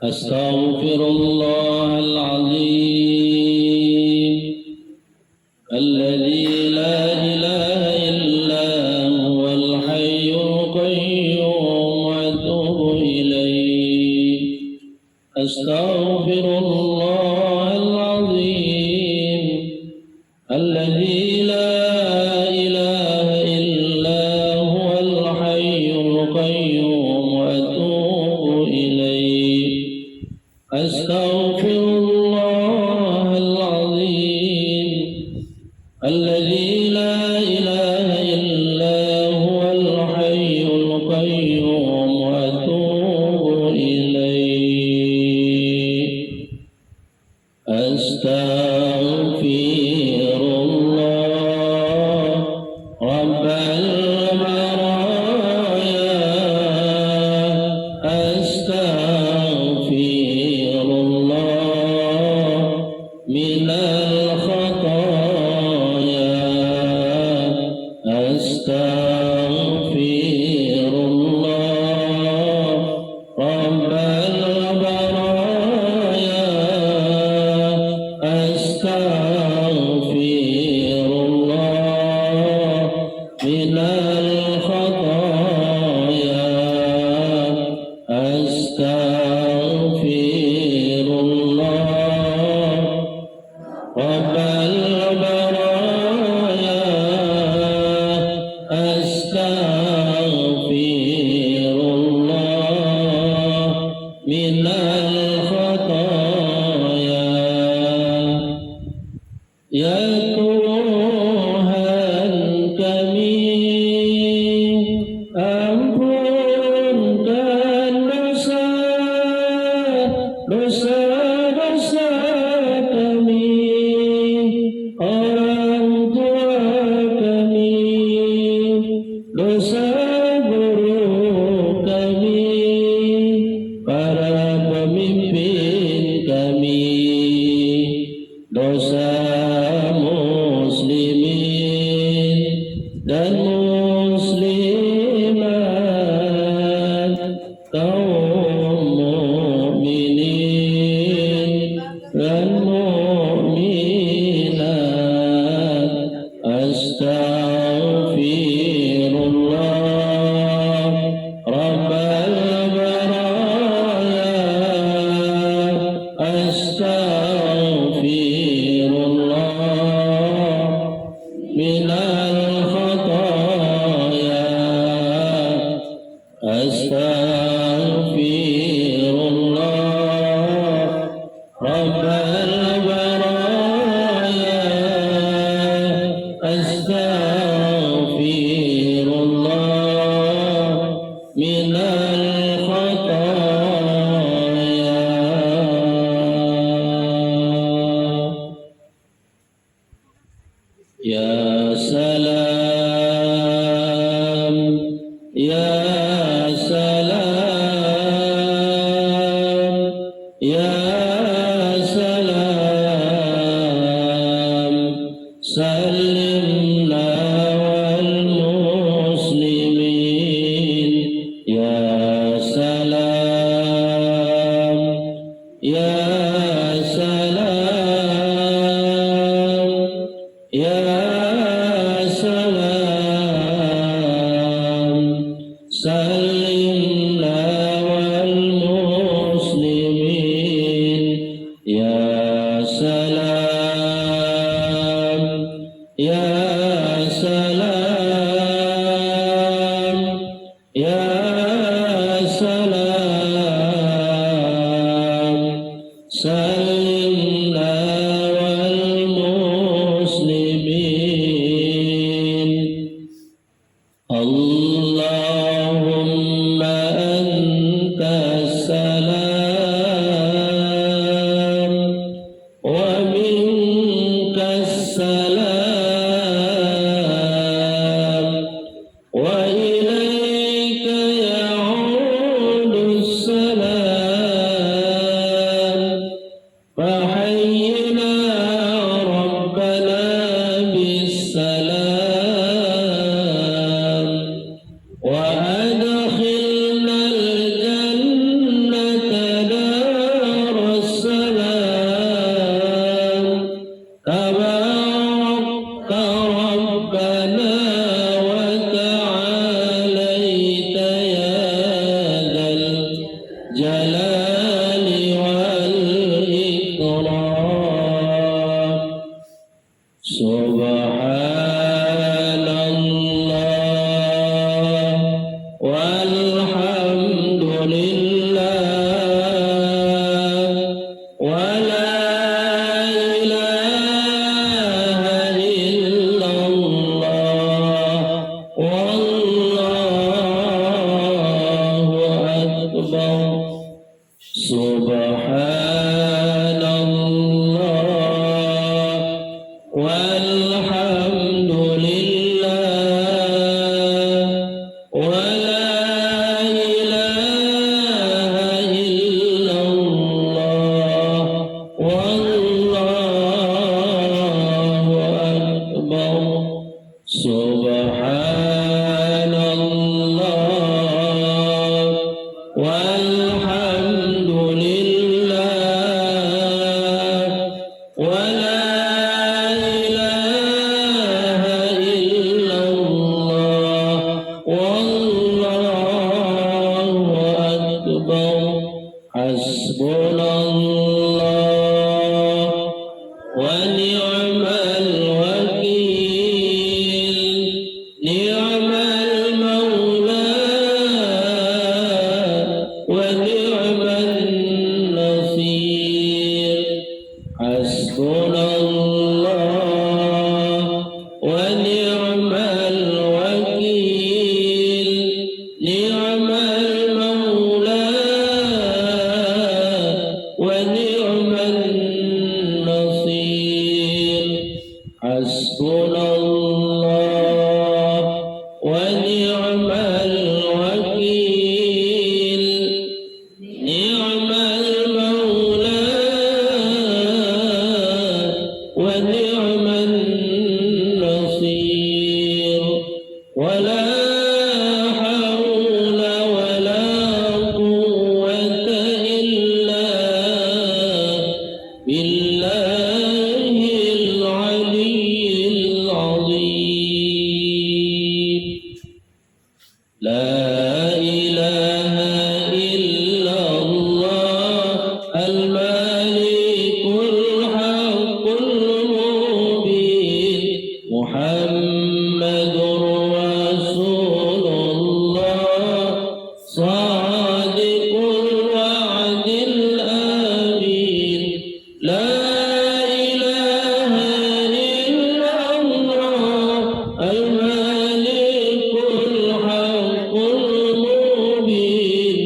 أستغفر الله العظيم الذي لا إله إلا هو الحي القيوم وأتوب إليه. أستغفر الله العظيم الذي لا إله إلا هو الحي القيوم وأتوب إليه. أستغفر الله العظيم الذي لا إله إلا هو الحي القيوم وأتوب إليه. أستغفر الله رب البرايا. أستغفر الله من الخطايا. أستغفر الله رب البرايا. أستغفر الله من الخطايا. أستغفر الله رب البرايا. أستغفر الله من الخطايا. يا Tuhan kami, ampunkan dosa-dosa kami, orang tua kami, dosa buruk kami, para pemimpin kami, dosa muslimin dan muslimat, kaum mukminin dan mukminat. Astaghfirullah rabbal baraya. Astaghfirullah minal khataya. Astaghfirullah rabbal baraya. Astaghfirullah minal khataya. Ya salam, ya salam, ya salam, salimna wal muslimin. Ya salam, ya salam, ya salam, salimna wal muslimin. Ya salam, ya salam, ya salam, salimna wal muslimin. Allahumma anta salam wa minka salam wa ilayka ya'udu salam. Fahayyina rabbana bis salam wa adkhilna al-jannata الجلال والإكرام سبحان الله والحمد لله ولا إله إلا الله والله أكبر سبحان الله والحمد لله ولا إله إلا الله والله أكبر سبحان الله والحمد لله ولا إله إلا الله والله أكبر حسبنا الله ونعم الوكيل نعم المولى ونعم النصير حسبنا الله ونعم الوكيل نعم المولى ونعم النصير حسبنا الله ونعم الوكيل نعم المولى ونعم النصير ولا حول ولا قوة إلا بالله العلي العظيم لا إله إلا الله الملك الحق المبين محمد رسول الله صادق الوعد الأمين لا إله إلا الله الملك الحق المبين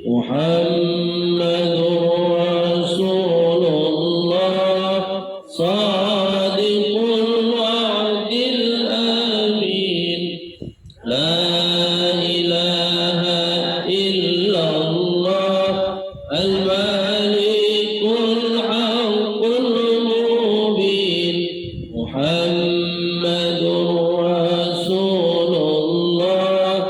محمد رسول الله صادق الوعد الأمين لا إله إلا الله الملك الحق المبين محمد رسول الله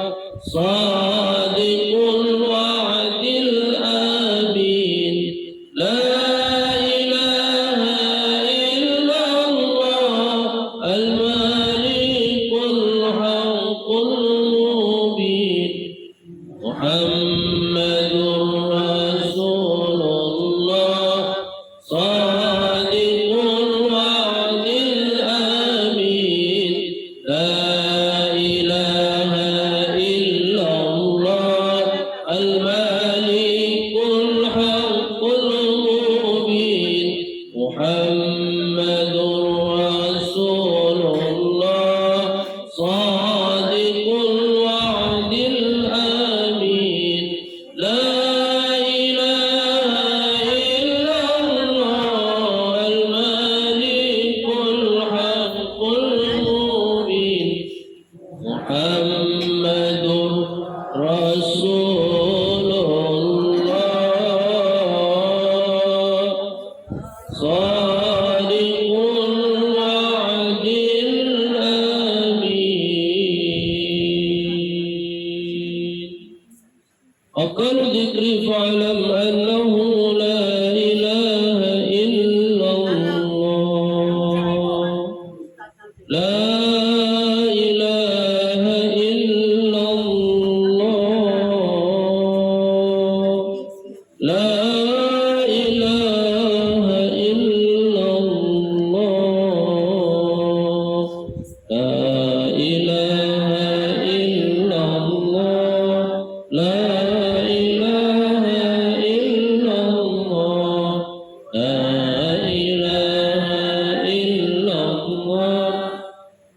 صادق الوعد الأمين لا إله إلا الله الملك الحق المبين محمد رسول لا إله إلا الله لا إله إلا الله لا إله إلا الله لا إله إلا الله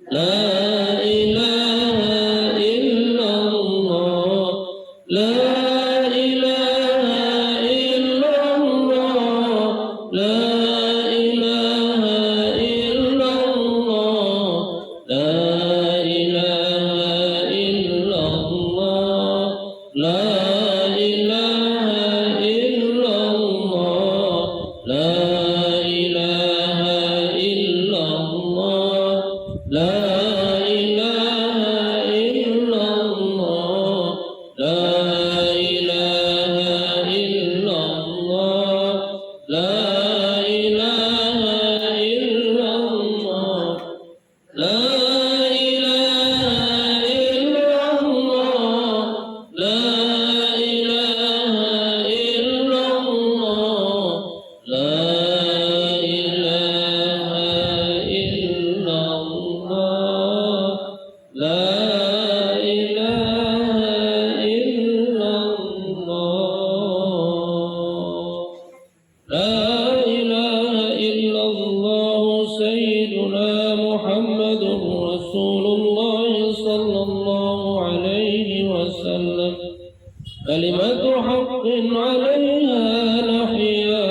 لا إله إلا الله لا كلمة حق عليها نحيا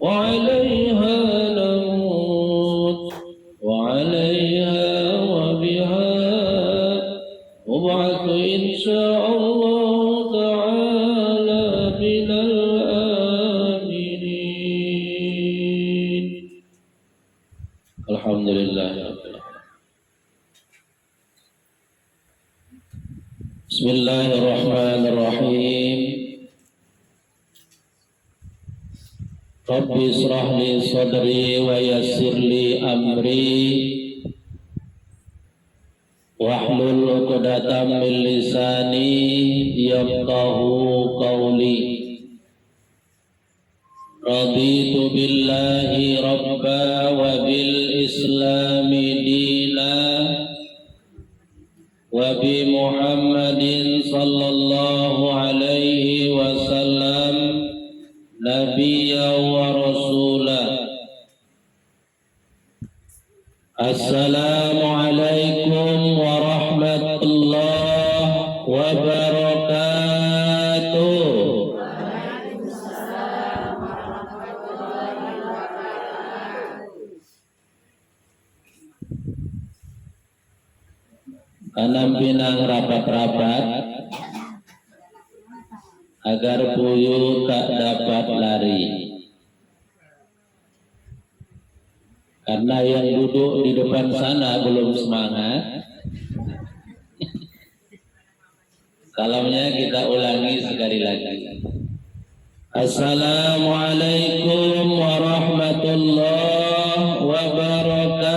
وعليها نموت وعليها وبها نبعث إن شاء الله تعالى من الآمنين. الحمد لله. Bismillahirrahmanirrahim. Rabbi israh li sadri wa yassir li amri wahlul 'uqdatam min lisani yafqahu qawli. Raditu billahi rabba wa bil islami dina wa bi Muhammadin sallallahu alaihi wasallam nabiyya wa rasula. Assalamu alaikum warahmatullahi wabarakatuh. Kanam pinang rapat-rapat agar puyuh tak dapat lari, karena yang duduk di depan sana belum semangat. Salamnya kita ulangi sekali lagi. Assalamualaikum warahmatullahi wabarakatuh.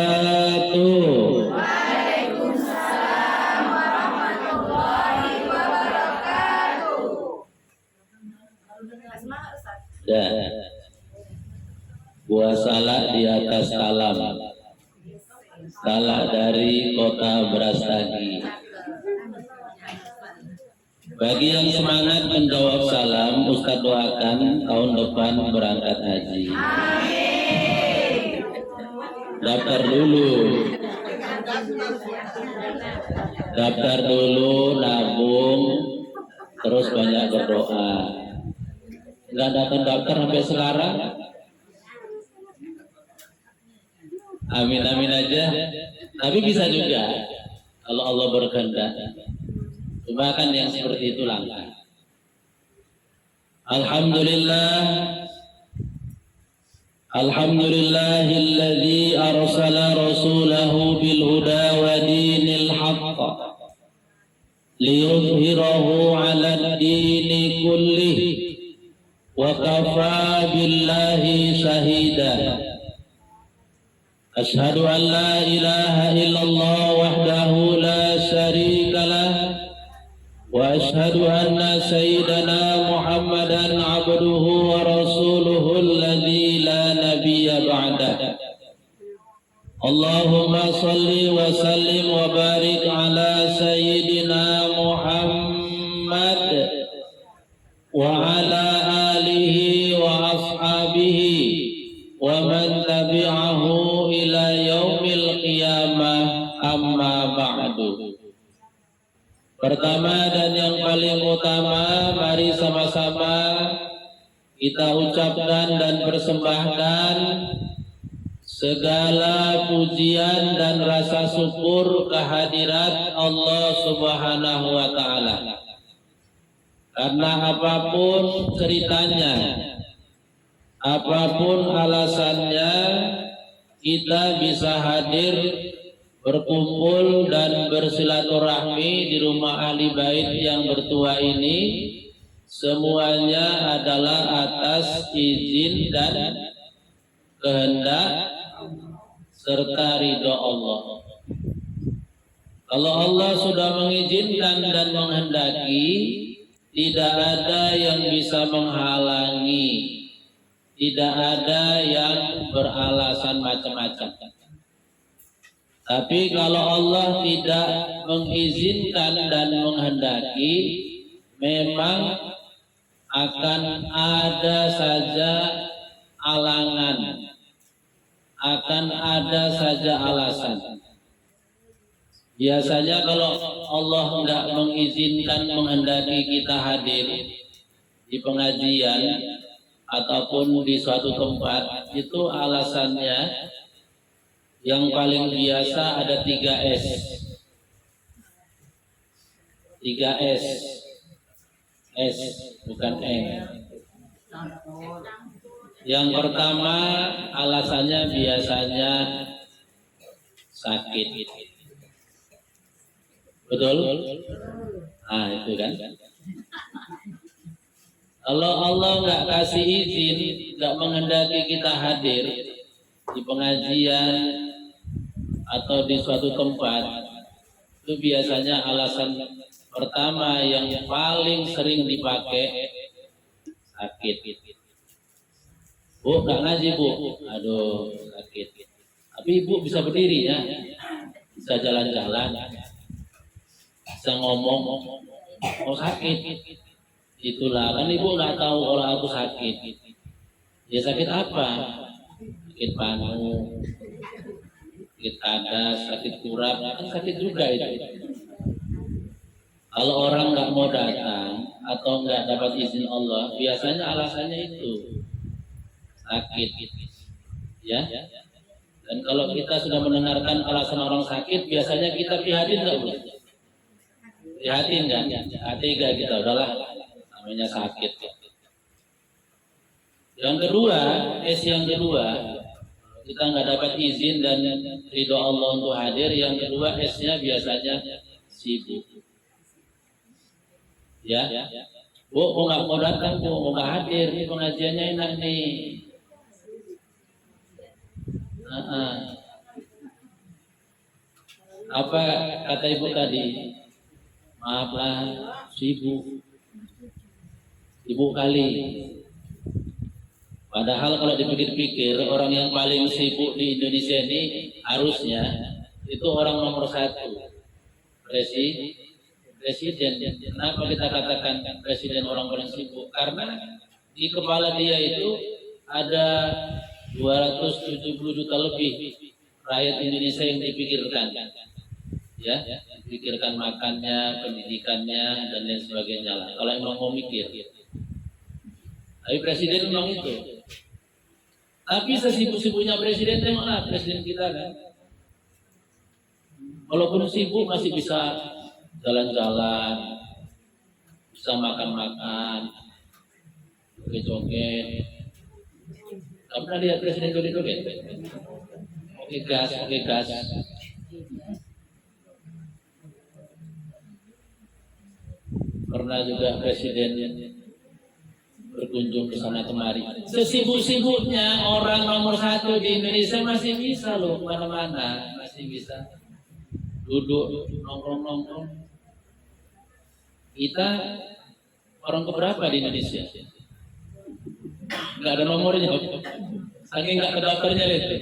Dan buah salak di atas salam, salak dari kota Brastagi. Bagi yang semangat menjawab salam, Ustaz doakan tahun depan berangkat haji. Daftar dulu, nabung, terus banyak berdoa. Nggak daftar sampai sekarang, amin aja. Tapi bisa juga kalau Allah berkehendak. Cuma kan yang seperti itu langka. Alhamdulillahilladzi arsala rasulahu bil huda wa dinil haqq liyudhhirahu 'ala ad-dini kullihi wa kafa billahi shahida. Ashhadu an la ilaha illallah wahdahu la syarika lah wa ashhadu anna sayyidana Muhammad محمدا عبده ورسوله الذي لا نبي بعده اللهم صل وسلم وبارك على سيدنا محمد وعلى آله وأصحابه ومن تبعه إلى يوم القيامة أما بعد. Pertama dan yang paling utama, mari sama-sama kita ucapkan dan persembahkan segala pujian dan rasa syukur kehadirat Allah Subhanahu wa Ta'ala. Karena apapun ceritanya, apapun alasannya, kita bisa hadir, berkumpul dan bersilaturahmi di rumah ahli bait yang bertua ini, semuanya adalah atas izin dan kehendak serta ridho Allah. Kalau Allah sudah mengizinkan dan menghendaki, tidak ada yang bisa menghalangi, tidak ada yang beralasan macam-macam. Tapi kalau Allah tidak mengizinkan dan menghendaki, memang akan ada saja alangan, akan ada saja alasan. Biasanya kalau Allah tidak mengizinkan menghendaki kita hadir di pengajian ataupun di suatu tempat, itu alasannya yang paling biasa ada 3S. 3S. S bukan E. Yang pertama alasannya biasanya sakit. Betul? Ah, itu kan. Kalau Allah nggak kasih izin, nggak menghendaki kita hadir di pengajian atau di suatu tempat, itu biasanya alasan pertama yang paling sering dipakai sakit. Bu, nggak ngaji bu, aduh sakit. Tapi ibu bisa berdiri ya, bisa jalan-jalan, bisa ngomong, oh sakit. Itulah kan ibu nggak tahu kalau aku sakit. Ya sakit apa? Sakit panu, sakit kadas, sakit kurap, kan sakit juga itu. Kalau orang nggak mau datang atau nggak dapat izin Allah, biasanya alasannya itu sakit, ya. Dan kalau kita sudah mendengarkan alasan orang sakit, biasanya kita prihatin nggak bu? Prihatin kan? Hati gak kita, udahlah, namanya sakit. Yang kedua, yang kedua, kita nggak dapat izin dan ridho Allah untuk hadir. Yang kedua, S-nya biasanya sibuk. Ya, bu, nggak mau datang, bu, nggak hadir, nih pengajiannya enak nih. Apa kata ibu tadi? Maaflah, sibuk. Ibu kali. Padahal kalau dipikir-pikir, orang yang paling sibuk di Indonesia ini harusnya itu orang nomor 1, presiden. Kenapa kita katakan presiden orang paling sibuk? Karena di kepala dia itu ada 270 juta lebih rakyat Indonesia yang dipikirkan, ya, dipikirkan makannya, pendidikannya dan lain sebagainya lah. Kalau emang mau mikir, tapi presiden memang itu. Tapi sesibuk-sibuknya presiden, tengoklah presiden kita kan. Walaupun sibuk masih bisa jalan-jalan, bisa makan-makan, joget-joget. Kamu pernah lihat presiden joget-joget? Oke gas. Pernah juga presiden berkunjung ke sana kemari. Sesibuk-sibuknya orang nomor 1 di Indonesia masih bisa loh kemana-mana, masih bisa duduk nongkrong. Kita Orang keberapa di Indonesia? Nggak ada nomornya. Saking nggak terdaftarnya itu.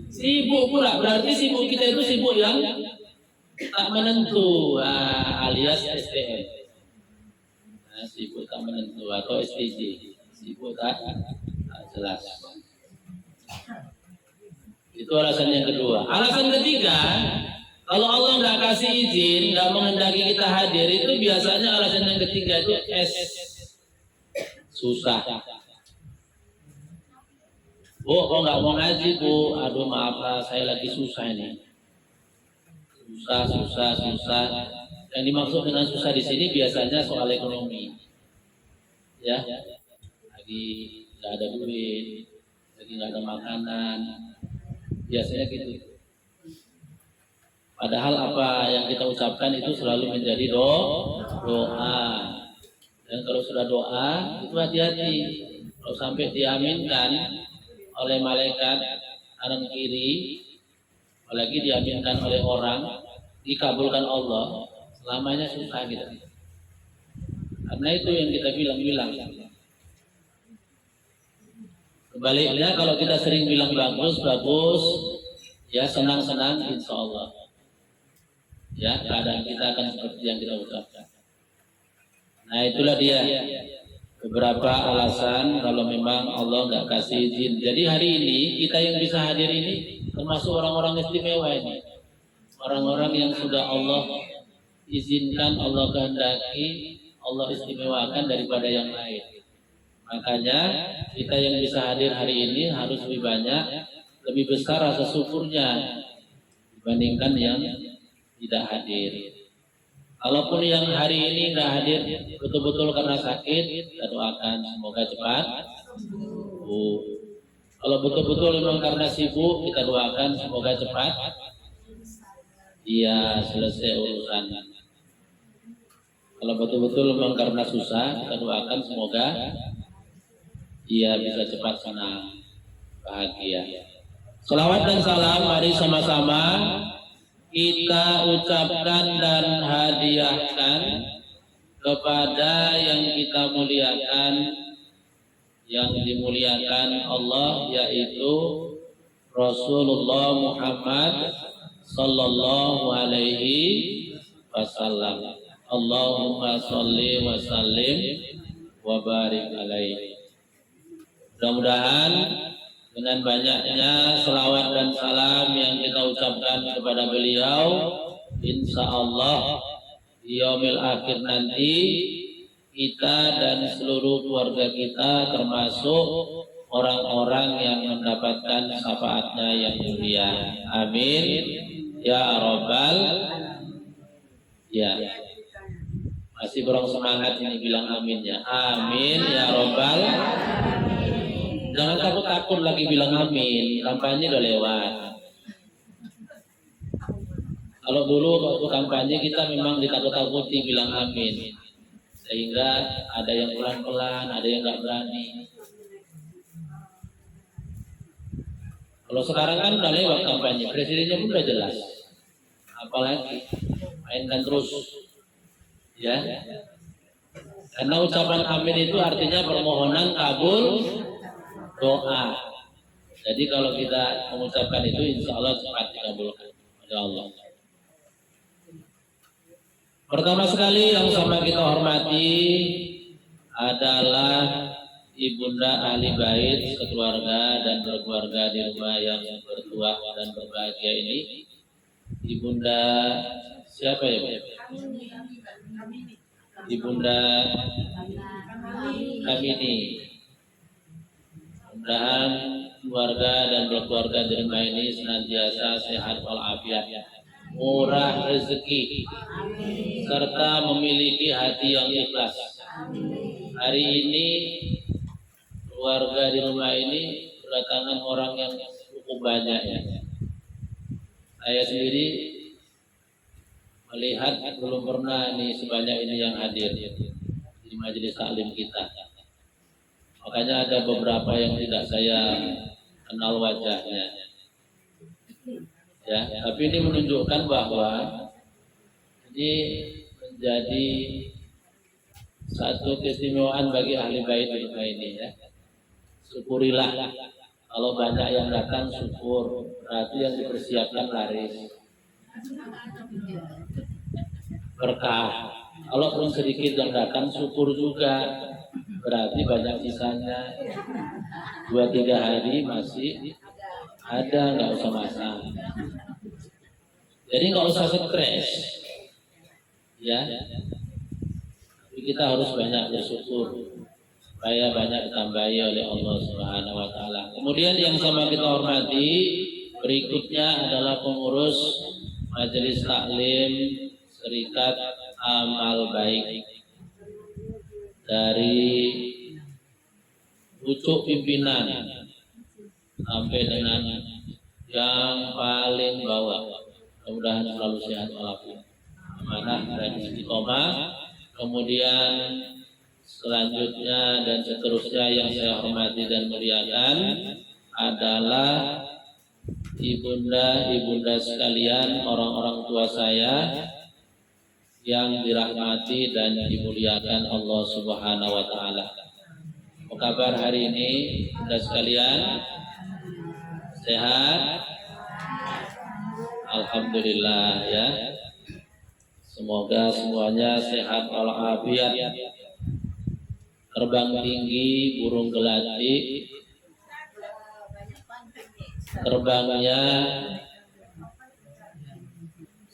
Sibuk pula, berarti sibuk kita itu sibuk yang tak menentu, alias STM. Nah, sibuk tak menentu atau STJ, sibuk tak jelas. Itu alasan yang kedua. Alasan ketiga, kalau Allah nggak kasih izin, nggak menghendaki kita hadir, itu biasanya alasan yang ketiga itu susah. Bu, kok nggak mau ngaji, Bu? Aduh, maaf lah, saya lagi susah ini. Susah. Yang dimaksud dengan susah di sini biasanya soal ekonomi. Ya, lagi nggak ada duit, lagi nggak ada makanan. Biasanya gitu. Padahal apa yang kita ucapkan itu selalu menjadi doa. Dan kalau sudah doa, itu hati-hati. Kalau sampai diaminkan oleh malaikat kanan kiri, apalagi diaminkan oleh orang, dikabulkan Allah, selamanya susah gitu. Karena itu yang kita bilang. Sebaliknya kalau kita sering bilang bagus, ya senang, insya Allah. Ya, keadaan kita akan seperti yang kita ucapkan. Nah, itulah dia beberapa alasan kalau memang Allah nggak kasih izin. Jadi hari ini kita yang bisa hadir ini termasuk orang-orang istimewa ini. Orang-orang yang sudah Allah izinkan, Allah kehendaki, Allah istimewakan daripada yang lain. Makanya kita yang bisa hadir hari ini harus lebih banyak, lebih besar rasa syukurnya dibandingkan yang tidak hadir. Kalaupun yang hari ini nggak hadir betul-betul karena sakit, kita doakan semoga cepat sembuh. Kalau betul-betul memang karena sibuk, kita doakan semoga cepat dia selesai urusan. Kalau betul-betul memang karena susah, kita doakan semoga dia bisa cepat senang, bahagia. Salawat dan salam, mari sama-sama kita ucapkan dan hadiahkan kepada yang kita muliakan, yang dimuliakan Allah, yaitu Rasulullah Muhammad sallallahu alaihi wasallam. Allahumma sholli wa sallim wa barik alaihi. Mudah-mudahan dengan banyaknya selawat dan salam yang kita ucapkan kepada beliau, insya Allah di yaumil akhir nanti kita dan seluruh keluarga kita termasuk orang-orang yang mendapatkan syafaatnya yang mulia. Amin ya rabbal. Ya, masih kurang semangat ini bilang aminnya. Amin ya rabbal. Jangan takut-takut lagi bilang amin, kampanye udah lewat. Kalau dulu waktu kampanye kita memang ditakut-takuti bilang amin, sehingga ada yang pelan-pelan, ada yang nggak berani. Kalau sekarang kan udah lewat kampanye, presidennya pun udah jelas. Apalagi mainkan terus, ya. Karena ucapan amin itu artinya permohonan kabul doa. Jadi kalau kita mengucapkan itu, insya Allah cepat dikabulkan oleh Allah. Pertama sekali yang sama kita hormati adalah ibunda ahli bait sekeluarga dan berkeluarga di rumah yang bertuah dan berbahagia ini. Ibunda siapa ya, Pak? Ibunda Kamini. Mudah-mudahan keluarga dan berkeluarga di rumah ini senantiasa sehat walafiat, murah rezeki, serta memiliki hati yang ikhlas. Hari ini keluarga di rumah ini kedatangan orang yang cukup banyak ya. Saya sendiri melihat belum pernah nih sebanyak ini yang hadir di majelis taklim kita. Makanya ada beberapa yang tidak saya kenal wajahnya. Ya, tapi ini menunjukkan bahwa ini menjadi satu keistimewaan bagi ahli bait ini ya. Syukurilah. Kalau banyak yang datang syukur, berarti yang dipersiapkan laris. Berkah. Kalau pun sedikit yang datang syukur juga, berarti banyak sisanya. 2-3 hari masih ada, nggak usah masak. Jadi nggak usah stres, ya. Tapi kita harus banyak bersyukur supaya banyak ditambahi oleh Allah Subhanahu Wa Taala. Kemudian yang sama kita hormati berikutnya adalah pengurus Majelis Taklim Serikat Amal Baik dari pucuk pimpinan sampai dengan yang paling bawah. Mudah-mudahan selalu sehat walafiat, amanah dan istiqomah. Kemudian selanjutnya dan seterusnya yang saya hormati dan muliakan adalah ibunda sekalian, orang-orang tua saya yang dirahmati dan dimuliakan Allah Subhanahu Wa Taala. Apa kabar hari ini, ibunda sekalian? Sehat? Alhamdulillah ya. Semoga semuanya sehat walafiat. Terbang tinggi burung gelati, terbangnya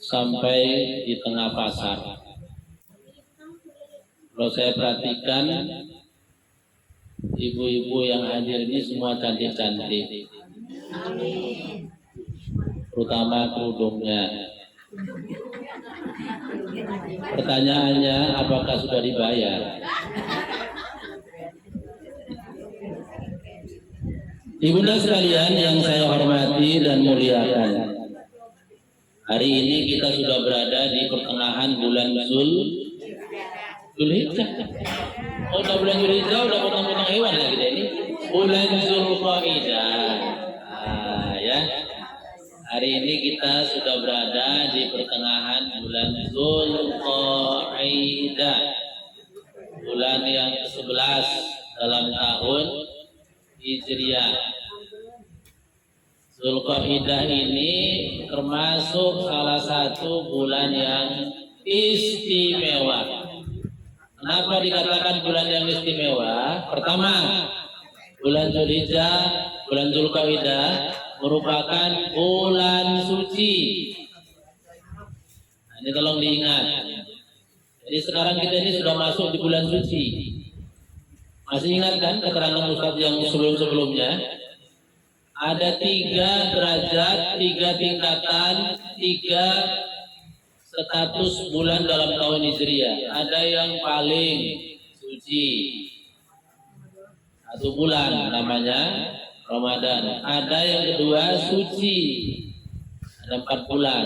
sampai di tengah pasar. Kalau saya perhatikan ibu-ibu yang hadir ini semua cantik-cantik, terutama kerudungnya. Pertanyaannya, apakah sudah dibayar? Ibunda sekalian yang saya hormati dan muliakan, hari ini kita sudah berada di pertengahan bulan Zulhijjah. Oh, udah bulan Zulhijjah, udah potong-potong hewan lagi kita ini. Bulan Zulqa'dah. Ya. Hari ini kita sudah berada di pertengahan bulan Zulqa'dah. Bulan yang ke-11 dalam tahun Hijriah. Zulqa'dah ini termasuk salah satu bulan yang istimewa. Kenapa dikatakan bulan yang istimewa? Pertama, bulan Zulhijjah, bulan Zulqa'dah merupakan bulan suci. Nah, ini tolong diingat. Jadi sekarang kita ini sudah masuk di bulan suci. Masih ingat kan keterangan Ustaz yang sebelum-sebelumnya? Ada 3 derajat, 3 tingkatan, 3 status bulan dalam tahun Hijriah. Ada yang paling suci, 1 bulan namanya Ramadan. Ada yang kedua suci, ada 4 bulan,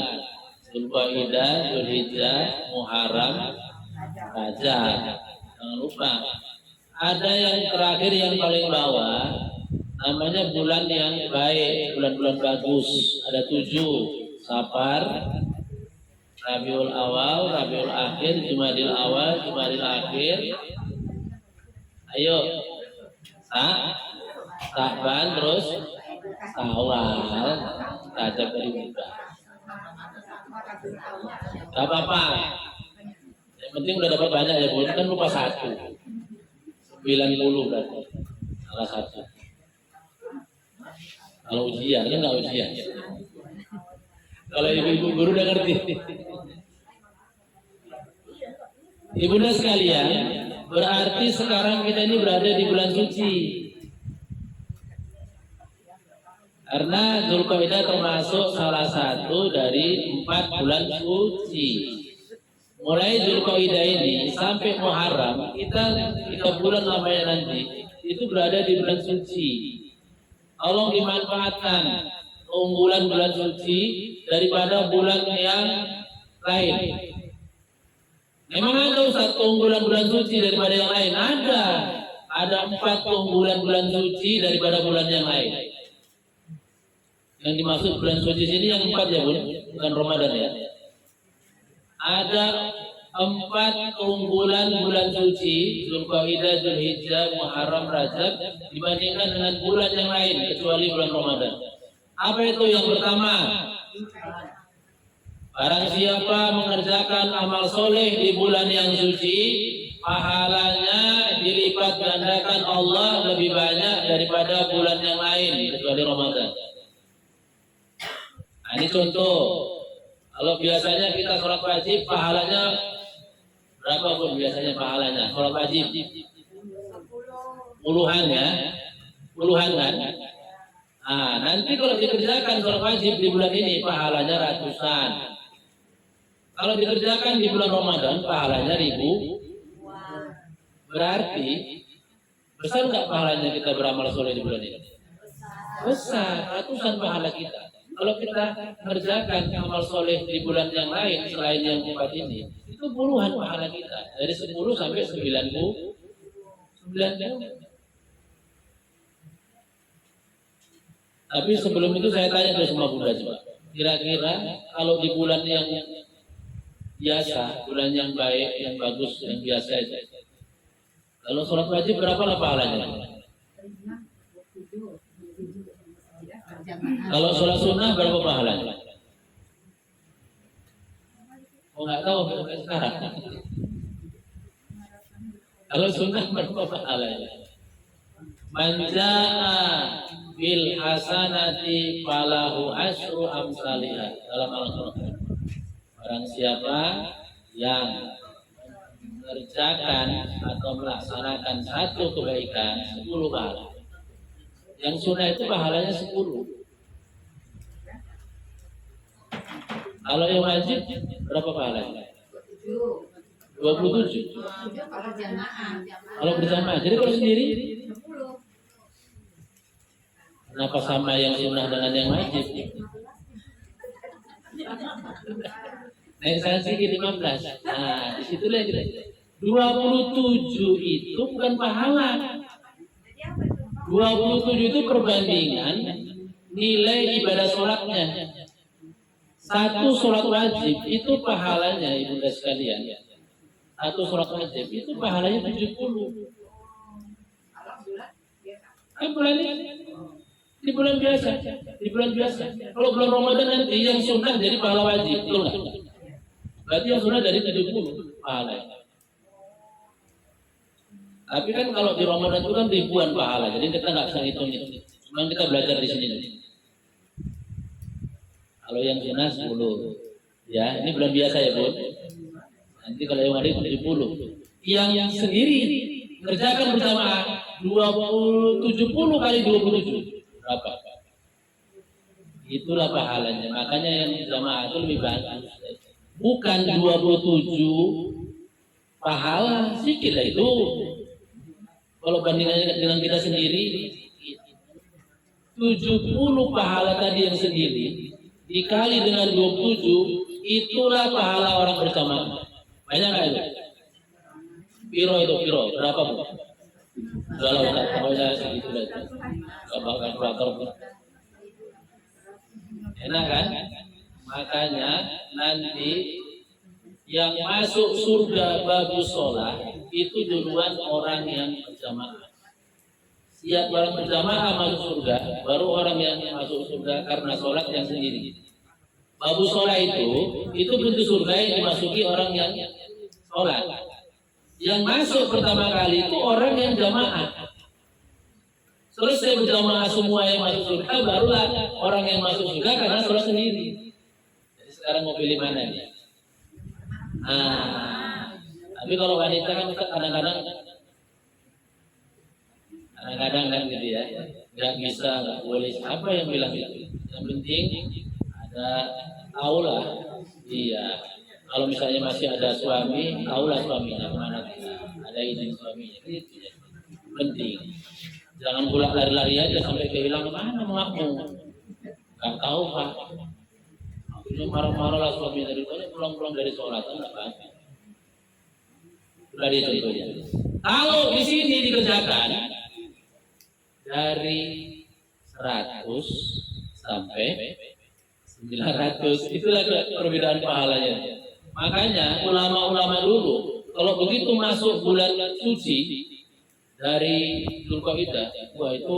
Zulqa'dah, Zulhijjah, Muharram, Rajab. Jangan lupa. Ada yang terakhir yang paling bawah, namanya bulan yang baik, bulan-bulan bagus. Ada 7, Safar, Rabiul Awal, Rabiul Akhir, Jumadil Awal, Jumadil Akhir. Ayo, Sa'ban, terus Syawal, Rajab dari muda. Gak apa-apa. Yang penting udah dapat banyak ya Bu. Kan lupa 1. 90 berarti. Salah 1. Kalau ujian kan nggak ujian. Kalau ibu-ibu guru udah ngerti. Ibunda sekalian, berarti sekarang kita ini berada di bulan suci. Karena Zulqa'dah termasuk salah satu dari 4 bulan suci. Mulai Zulqa'dah ini sampai Muharram, kita 3 bulan lamanya nanti, itu berada di bulan suci. Tolong dimanfaatkan keunggulan bulan suci daripada bulan yang lain. Memang ada Ustaz keunggulan bulan suci daripada yang lain? Ada. Ada 4 keunggulan bulan suci daripada bulan yang lain. Yang dimaksud bulan suci sini yang 4 ya Bun, bukan Ramadan ya. Ada 4 keunggulan bulan suci Zulqa'dah, Zulhijjah, Muharram, Rajab dibandingkan dengan bulan yang lain kecuali bulan Ramadan. Apa itu? Yang pertama, barang siapa mengerjakan amal soleh di bulan yang suci, pahalanya dilipat gandakan Allah lebih banyak daripada bulan yang lain kecuali Ramadan. Nah, ini contoh. Kalau biasanya kita sholat wajib, pahalanya berapa pun biasanya pahalanya sholat wajib? Puluhan ya, puluhan kan? Nah, nanti kalau dikerjakan sholat wajib di bulan ini, pahalanya ratusan. Kalau dikerjakan di bulan Ramadan, pahalanya ribu. Berarti besar nggak pahalanya kita beramal soleh di bulan ini? Besar, ratusan pahala kita. Kalau kita mengerjakan amal soleh di bulan yang lain selain yang 4 ini, itu puluhan pahala kita. Dari 10 sampai 90. Tapi sebelum itu saya tanya ke semua Bunda coba. Kira-kira kalau di bulan yang biasa, bulan yang baik, yang bagus, yang biasa itu, kalau sholat wajib berapa lah pahalanya? Kalau sholat sunnah berapa pahalanya? Oh nggak tahu sampai sekarang. Kalau sunnah berapa pahalanya? Man jaa bil hasanati falahu asyru amsalihah dalam Al-Qur'an. Barang siapa yang mengerjakan atau melaksanakan satu kebaikan 10 pahala. Yang sunnah itu pahalanya 10. Kalau yang wajib berapa pahalanya? 27. Kalau berjamaah. Jadi kalau sendiri kenapa sama yang sunnah dengan yang wajib? Nah, saya sedikit 15. Nah, disitulah kita. 27 itu bukan pahala. 27 itu perbandingan nilai ibadah sholatnya. Satu sholat wajib itu pahalanya, ibu dan sekalian. Satu sholat wajib itu pahalanya 70. Kan bulan ini? Di bulan biasa. Di bulan biasa. Kalau bulan Ramadan nanti yang sunnah jadi pahala wajib, betul nggak? Berarti yang sunnah dari 70 pahalanya. Tapi kan kalau di Ramadan itu kan ribuan pahala, jadi kita nggak bisa hitung itu. Cuma kita belajar di sini. Kalau yang sunnah 10, ya ini bulan biasa ya Bu. Nanti kalau yang wajib 70. Yang sendiri kerjakan berjamaah 70 kali 27 berapa? Itulah pahalanya. Makanya yang jamaah itu lebih bagus. Bukan 27 pahala sedikit lah itu. Kalau bandingannya dengan kita sendiri 70 pahala tadi yang sendiri dikali dengan 27 itulah pahala orang berjamaah. Banyak nggak itu? Piro berapa Bu? Kalau pokoknya segitu aja. Kalkulator pun. Enak kan? Makanya nanti yang masuk surga bagus sholat itu duluan orang yang berjamaah. Siap orang berjamaah masuk surga, baru orang yang masuk surga karena sholat yang sendiri. Babu sholat itu pintu surga yang dimasuki orang yang sholat. Yang masuk pertama kali itu orang yang jamaah. Selesai berjamaah semua yang masuk surga, barulah orang yang masuk surga karena sholat sendiri. Jadi sekarang mau pilih mana nih? Tapi kalau wanita kan kadang-kadang kan gitu ya, nggak bisa, nggak boleh. Apa yang bilang itu? Yang penting ada tahulah. Iya. Kalau misalnya masih ada suami, tahulah suaminya kemana kita. Ada izin suaminya. Itu ya. Penting. Jangan pula lari-lari aja sampai kehilangan mana mengaku. Nggak tahu Pak. Akhirnya marah-marah lah suaminya dari mana pulang-pulang dari sholat nggak apa-apa. Sudah dia contohnya. Kalau di sini dikerjakan dari 100 sampai 900, itulah perbedaan pahalanya. Makanya ulama-ulama dulu kalau begitu masuk bulan suci dari Dzulqa'dah, wah itu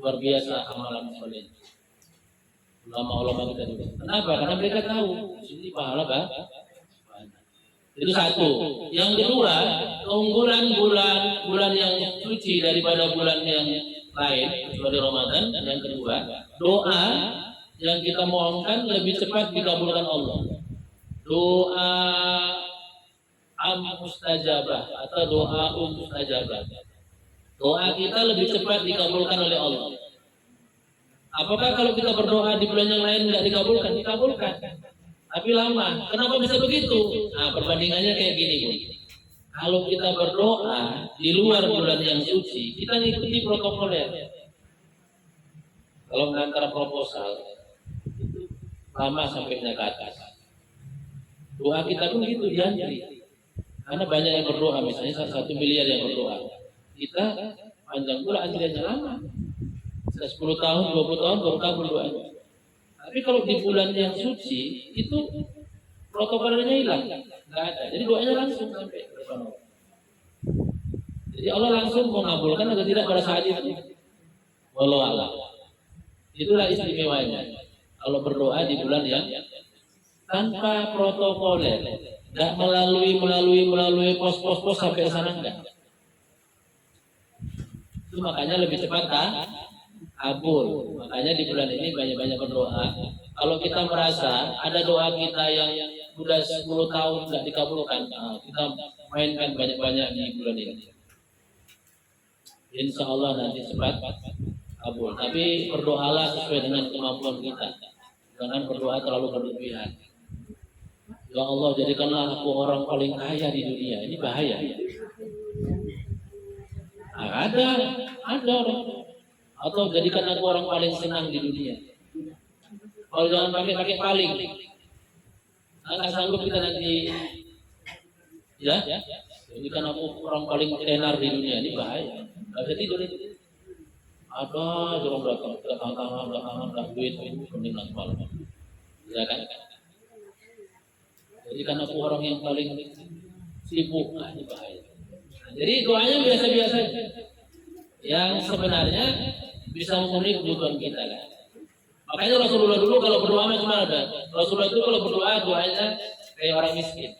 luar biasa amalan soleh. Ulama-ulama kita dulu. Kenapa? Karena mereka tahu di sini pahala banyak. Itu satu. Yang kedua, keunggulan bulan yang suci daripada bulan yang lain kecuali Ramadan. Yang kedua, doa yang kita mohonkan lebih cepat dikabulkan Allah. Doa mustajabah atau doa mustajabah. Doa kita lebih cepat dikabulkan oleh Allah. Apakah kalau kita berdoa di bulan yang lain nggak dikabulkan? Dikabulkan. Tapi lama. Kenapa bisa begitu? Nah, perbandingannya kayak gini, Bu. Kalau kita berdoa di luar bulan yang suci, kita ngikuti protokoler. Kalau mengantar proposal, lama sampainya ke atas. Doa kita pun gitu diantri. Karena banyak yang berdoa, misalnya 1 miliar yang berdoa. Kita panjang pula antriannya lama. 10 tahun, 20 tahun baru kabul doanya. Tapi kalau di bulan yang suci itu protokolnya hilang, nggak ada. Jadi doanya langsung sampai ke sana. Jadi Allah langsung mengabulkan atau tidak pada saat itu. Wallahu a'lam. Itulah istimewanya. Kalau berdoa di bulan yang tanpa protokoler, nggak melalui pos sampai ke sana enggak. Itu makanya lebih cepat kan? Kabul. Makanya di bulan ini banyak-banyak berdoa. Kalau kita merasa ada doa kita yang sudah 10 tahun tidak dikabulkan, kita mainkan banyak-banyak di bulan ini. Insya Allah nanti cepat kabul. Tapi berdoalah sesuai dengan kemampuan kita. Jangan berdoa terlalu berlebihan. Ya Allah, jadikanlah aku orang paling kaya di dunia. Ini bahaya. Ada orang. Atau jadikan aku orang paling senang di dunia. Kalau jangan pakai paling. Nggak sanggup kita nanti, ya. Jadikan aku orang paling tenar di dunia. Ini bahaya. Nggak bisa tidur itu. Ada orang belakangan, duit, mending malam. Ya kan? Jadikan aku orang yang paling sibuk. Nah, ini bahaya. Jadi doanya biasa-biasa. Yang sebenarnya bisa memenuhi kebutuhan kita kan. Makanya Rasulullah dulu kalau berdoa macam ada. Rasulullah itu kalau berdoa doanya kayak orang miskin.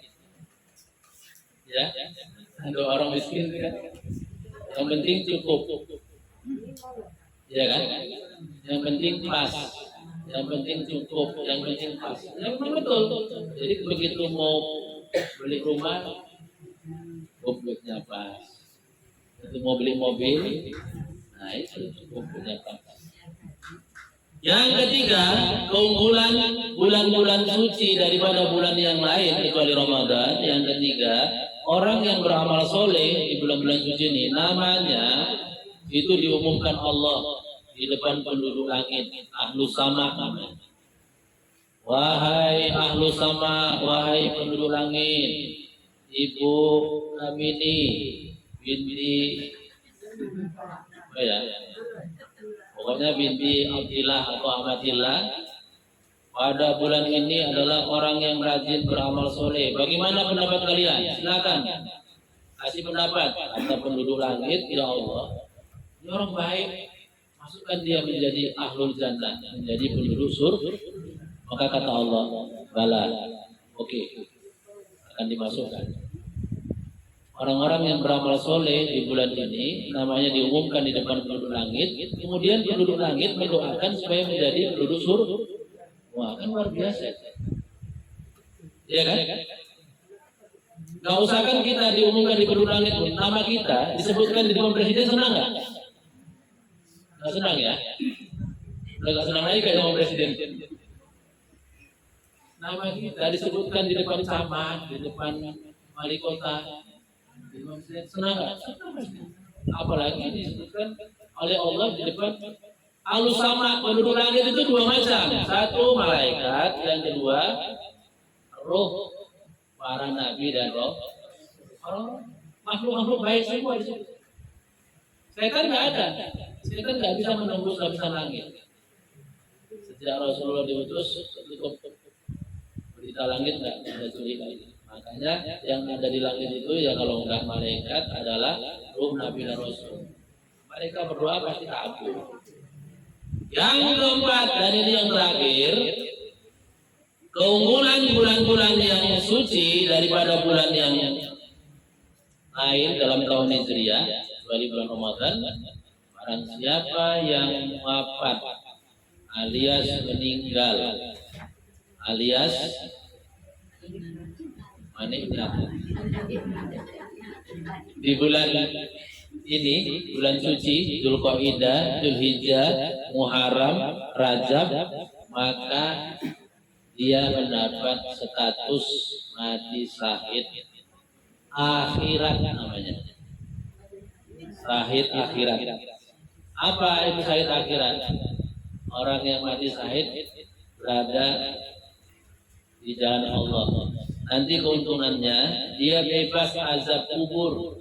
Ya, doa orang miskin kan. Yang penting cukup. Ya kan? Yang penting pas. Yang penting cukup. Yang penting pas. Yang betul. Jadi begitu mau beli rumah, budgetnya pas. Itu mau beli mobil, nah itu cukup punya pas. Yang ketiga, keunggulan bulan-bulan suci daripada bulan yang lain kecuali Ramadan. Yang ketiga, orang yang beramal soleh di bulan-bulan suci ini namanya itu diumumkan Allah di depan penduduk langit, ahlus sama namanya. Wahai ahlus sama, wahai penduduk langit, Ibu Amini binti pokoknya binti Abdillah atau Ahmadillah pada bulan ini adalah orang yang rajin beramal soleh. Bagaimana pendapat kalian? Silakan kasih pendapat. Kata penduduk langit, ya Allah, ini orang baik, masukkan dia menjadi ahlul jannah, menjadi penduduk surga. Maka kata Allah, bala, oke, akan dimasukkan. Orang-orang yang beramal soleh di bulan ini namanya diumumkan di depan penduduk langit. Kemudian penduduk langit mendoakan supaya menjadi penduduk surga. Wah, kan luar biasa. Iya kan? Gak usah kan kita diumumkan di penduduk langit pun, nama kita disebutkan di depan presiden, senang nggak? Nggak senang ya? Nggak senang lagi kayak depan presiden. Nama kita disebutkan di depan camat, di depan wali kota. Senang nggak? Apalagi disebutkan oleh Allah di depan alus sama penduduk langit itu dua macam. Satu malaikat, yang kedua roh para nabi dan roh. Kalau makhluk-makhluk baik semua di situ. Setan nggak ada. Setan nggak bisa menembus lapisan langit. Sejak Rasulullah diutus cukup berita langit nggak ada curiga. Makanya yang ada di langit itu ya kalau nggak malaikat adalah ruh Nabi dan Rasul. Mereka berdoa pasti kabul. Yang keempat dan ini yang terakhir, keunggulan bulan-bulan yang suci daripada bulan yang lain dalam tahun Hijriah, kecuali bulan Ramadan, barang siapa yang wafat alias meninggal alias meninggal di bulan ini, bulan suci Dzulqa'dah, Dzulhijjah, Muharram, Rajab, maka dia mendapat status mati syahid akhirat namanya. Syahid akhirat. Apa itu syahid akhirat? Orang yang mati syahid berada di jalan Allah. Nanti keuntungannya dia bebas azab kubur,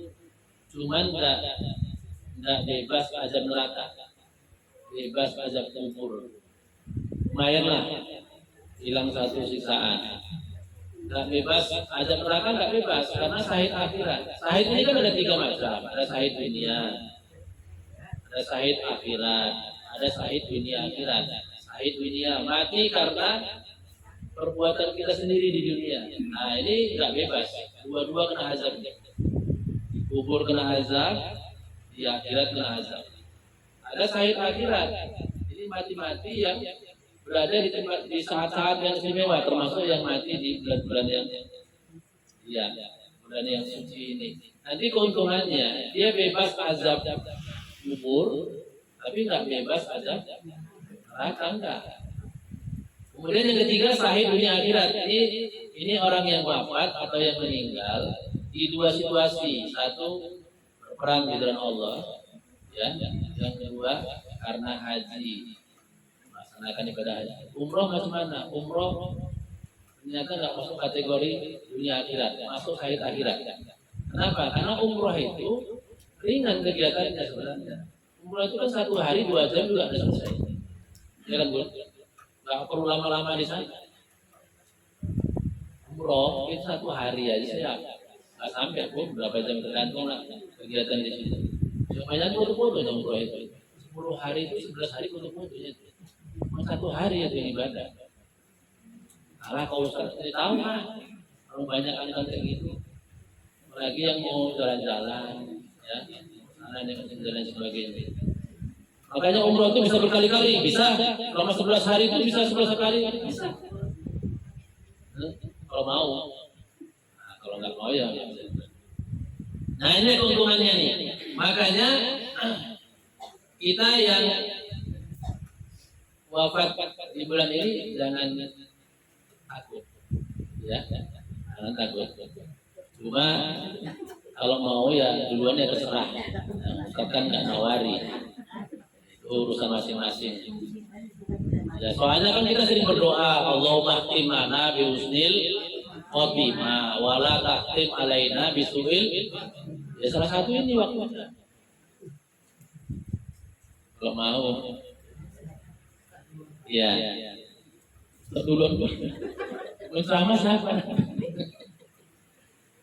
cuman enggak bebas azab neraka, bebas azab kubur. Lumayan lah, hilang satu siksaan. Enggak bebas azab neraka, enggak bebas karena syahid akhirat. Syahid ini kan ada 3 macam, ada syahid dunia, ada syahid akhirat, ada syahid dunia akhirat. Syahid dunia mati karena perbuatan kita sendiri di dunia. Nah ini nggak bebas, dua-dua kena azab. Di kubur kena azab, di akhirat kena azab. Ada syahid akhirat, ini mati-mati yang berada di tempat di saat-saat yang istimewa, termasuk yang mati di bulan-bulan yang bulan yang suci ini. Nanti keuntungannya dia bebas azab kubur, tapi nggak bebas azab neraka enggak. Kemudian yang ketiga syahid dunia akhirat. Ini orang yang wafat atau yang meninggal di 2 situasi. Satu berperang di jalan Allah, ya. Yang kedua karena haji, melaksanakan ibadah haji. Umroh macam mana? Umroh ternyata nggak masuk kategori dunia akhirat, masuk syahid akhirat. Kenapa? Karena umroh itu ringan kegiatannya sebenarnya. Umroh itu kan 1 hari 2 jam juga sudah selesai. Ya kan, Bu? Gak perlu lama-lama di sana. Umroh itu 1 hari aja ya. Gak sampai pun berapa jam tergantung lah kegiatan di sini. Banyak foto-foto yang umroh itu. 10 hari itu 11 hari foto-fotonya. 1 hari itu yang ibadah. Alah kalau Ustaz tahu mah kalau banyak kan kayak gitu. Apalagi yang mau jalan-jalan, ya, sana nih jalan sebagainya. Makanya umroh itu bisa berkali-kali, bisa selama 11 hari itu bisa 11 kali, bisa. Kalau mau, nah, kalau nggak mau ya. Nah ini keuntungannya nih. Makanya kita yang wafat di bulan ini jangan takut, ya, jangan takut. Cuma kalau mau ya duluan ya terserah. Kan nggak nawari. Urusan masing-masing. Ya, soalnya kan kita sering berdoa, Allahumma khtimna bi husnil khotimah wa la tahtim alaina bisuil. Ya salah satu ini waktunya. Kalau mau. Ya. Duluan. Bersama siapa?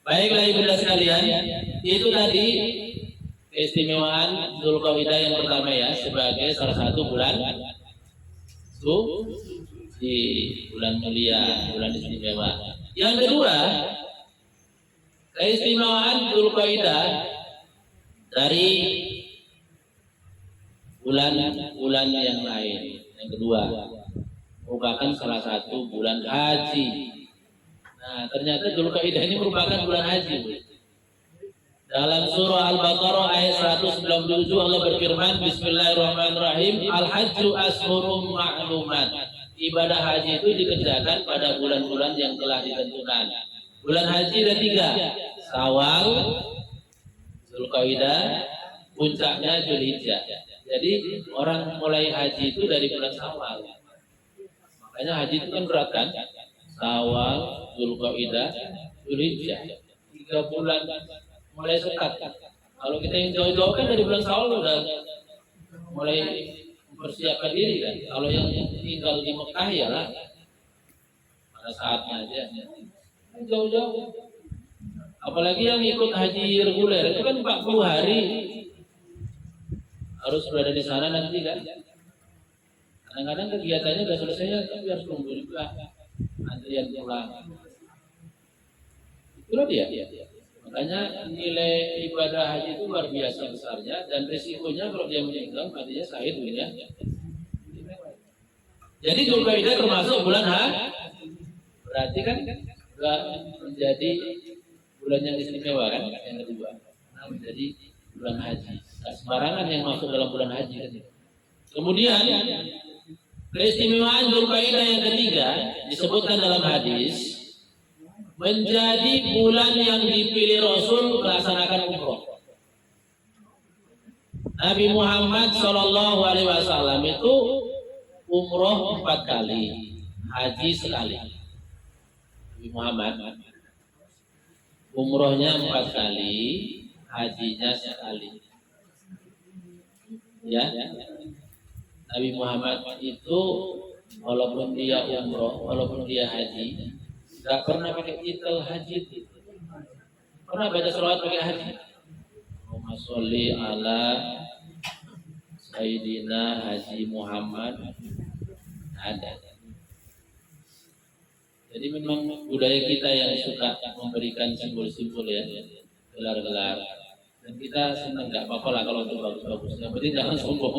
Baiklah ibu dan sekalian, itu tadi keistimewaan Dzulqa'dah yang pertama ya, sebagai salah satu bulan suci, bulan mulia, bulan istimewa. Yang kedua, keistimewaan Dzulqa'dah dari bulan-bulan yang lain. Yang kedua, merupakan salah satu bulan haji. Nah, ternyata Dzulqa'dah ini merupakan bulan haji. Dalam surah Al-Baqarah ayat 197 Allah berfirman, Bismillahirrahmanirrahim, Al-Hajju Ashhurum Ma'lumat. Ibadah haji itu dikerjakan pada bulan-bulan yang telah ditentukan. Bulan haji ada 3, Syawal, Dzulqa'dah, puncaknya Dzulhijjah. Jadi orang mulai haji itu dari bulan Syawal. Makanya haji itu kan berat kan? Syawal, Dzulqa'dah, Dzulhijjah. 3 bulan mulai sekat. Kalau kita yang jauh-jauh kan dari bulan Syawal udah mulai mempersiapkan diri kan. Kalau yang tinggal di Mekah ya lah. pada saatnya aja. Jauh-jauh. Apalagi yang ikut haji reguler itu kan 40 hari harus berada di sana nanti kan. Kadang-kadang kegiatannya sudah selesai tapi harus tunggu juga antrian pulang. Itulah dia. Makanya nilai ibadah haji itu luar biasa besarnya dan risikonya kalau dia meninggal matinya syahid ya. Jadi Dzulqa'dah termasuk bulan berarti kan juga menjadi bulan yang istimewa kan yang kedua. Menjadi bulan haji. Nah, sembarangan yang masuk dalam bulan haji kan. Kemudian keistimewaan Dzulqa'dah yang ketiga disebutkan dalam hadis menjadi bulan yang dipilih Rasul melaksanakan umroh. Nabi Muhammad Shallallahu Alaihi Wasallam itu umroh 4 kali, haji sekali. Nabi Muhammad umrohnya 4 kali, hajinya sekali. Ya, Nabi Muhammad itu walaupun dia umroh, walaupun dia haji, tidak pernah pakai titel haji. Pernah baca selawat pakai haji. Allahumma sholli ala Sayyidina Haji Muhammad. Ada. Jadi memang budaya kita yang suka memberikan simbol-simbol ya, gelar-gelar. Dan kita senang, nggak apa-apa lah kalau itu bagus-bagus. Yang penting jangan sombong.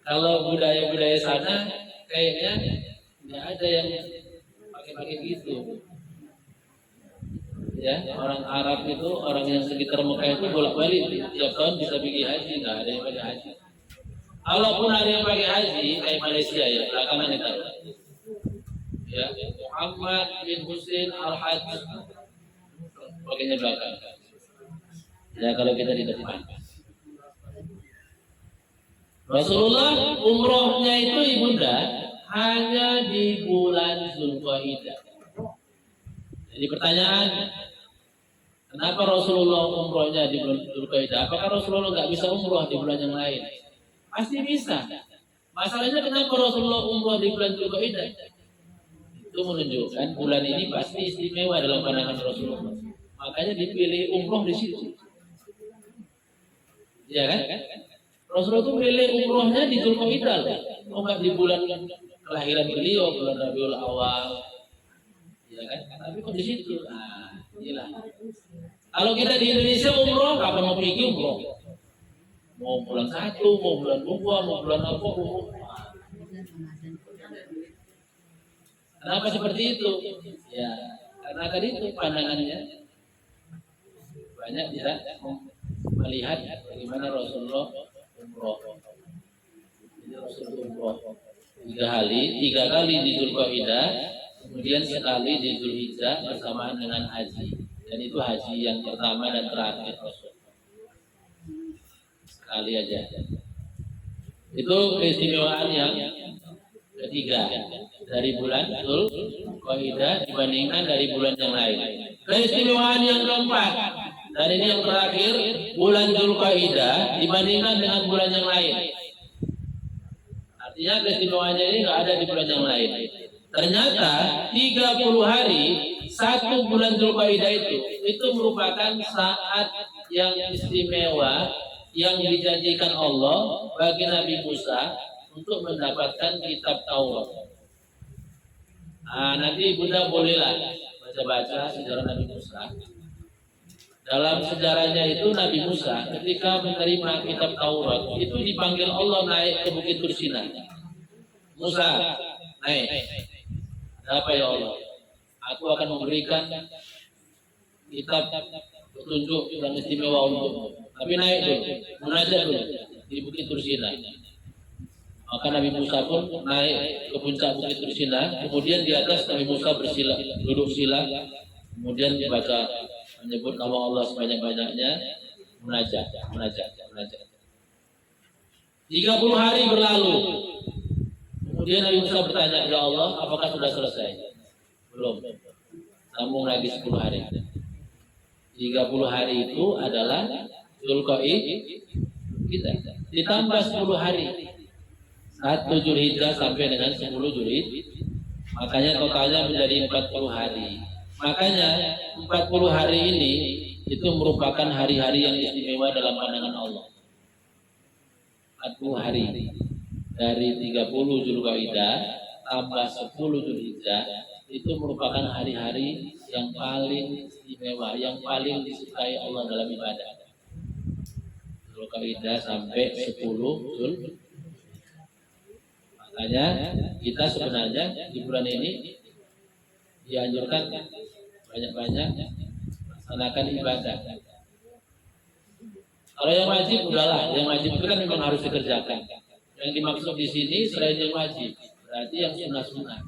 Kalau budaya-budaya sana kayaknya nggak ada yang pakai gitu. Ya, orang Arab itu, orang yang sekitar Mekah itu bolak-balik tiap tahun bisa pergi haji, nggak ada yang pakai haji. Kalaupun ada yang pakai haji kayak Malaysia ya, belakangan itu. Ya, Muhammad bin Husain Al-Hajj pakainya belakang. Ya, kalau kita di depan. Rasulullah umrohnya itu ibunda hanya di bulan Dzulqa'dah. Jadi pertanyaan, kenapa Rasulullah umrohnya di bulan Dzulqa'dah? Apakah Rasulullah nggak bisa umroh di bulan yang lain? Pasti bisa. Masalahnya kenapa Rasulullah umroh di bulan Dzulqa'dah? Itu menunjukkan bulan ini pasti istimewa dalam pandangan Rasulullah. Makanya dipilih umroh di situ. Ya kan? Rasulullah itu pilih umrohnya di Dzulqa'dah, bukan di bulan kelahiran beliau, bulan Rabiul Awal. Ya kan? Tapi kok di situ? Nah, inilah. Kalau kita di Indonesia umroh, kapan mau pergi umroh? Mau bulan 1, mau bulan 2, mau bulan apa? Kenapa seperti itu? Ya, karena tadi itu pandangannya banyak tidak melihat bagaimana Rasulullah umroh. Jadi Rasulullah umroh 3 kali di Dzulqa'dah, kemudian sekali di Dzulhijjah bersamaan dengan haji. Dan itu haji yang pertama dan terakhir Rasul. Sekali aja. Itu keistimewaan yang ketiga dari bulan Dzulqa'dah dibandingkan dari bulan yang lain. Keistimewaan yang keempat dari ini yang terakhir bulan Dzulqa'dah dibandingkan dengan bulan yang lain. Artinya keistimewaannya ini nggak ada di bulan yang lain. Ternyata 30 hari satu bulan Dzulqa'dah itu merupakan saat yang istimewa yang dijanjikan Allah bagi Nabi Musa untuk mendapatkan kitab Taurat. Nah, nanti Bunda bolehlah baca-baca sejarah Nabi Musa. Dalam sejarahnya itu Nabi Musa ketika menerima kitab Taurat itu dipanggil Allah naik ke Bukit Tursina. Musa, naik. Apa ya Allah? Aku akan memberikan kitab petunjuk yang istimewa untukmu. Tapi naik dulu, munajat dulu di Bukit Tursina. Maka Nabi Musa pun naik ke puncak Bukit Tursina. Kemudian di atas Nabi Musa bersila, duduk sila. Kemudian dibaca menyebut nama Allah sebanyak-banyaknya, munajat. 30 hari berlalu. Kemudian Nabi Musa bertanya, ya Allah, apakah sudah selesai? Belum. Sambung lagi 10 hari. 30 hari itu adalah Dzulqa'dah kita. Ditambah 10 hari. 1 Dzulhijjah sampai dengan 10 Makanya totalnya menjadi 40 hari. Makanya 40 hari ini itu merupakan hari-hari yang istimewa dalam pandangan Allah. 40 hari dari 30 Zulqa'dah tambah 10 Zulhijjah itu merupakan hari-hari yang paling istimewa, yang paling disukai Allah dalam ibadah. Zulqa'dah sampai 10 Zulhijjah. Makanya kita sebenarnya di bulan ini dianjurkan banyak-banyak melaksanakan ibadah. Kalau yang wajib udahlah, yang wajib itu kan memang harus dikerjakan. Yang dimaksud di sini selain yang wajib, berarti yang sunnah-sunnah.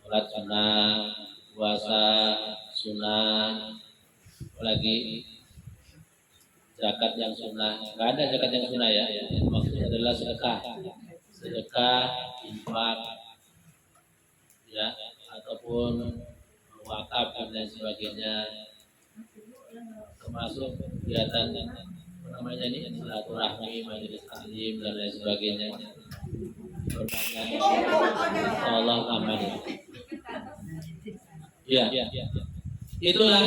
Sholat sunnah, puasa sunnah, apalagi zakat yang sunnah. Nggak ada zakat yang sunnah ya. Maksudnya adalah sedekah, infak, ya, ataupun wakaf dan lain sebagainya, termasuk kegiatan namanya ini silaturahmi, majelis taklim dan lain sebagainya. Allah aman. Ya, itulah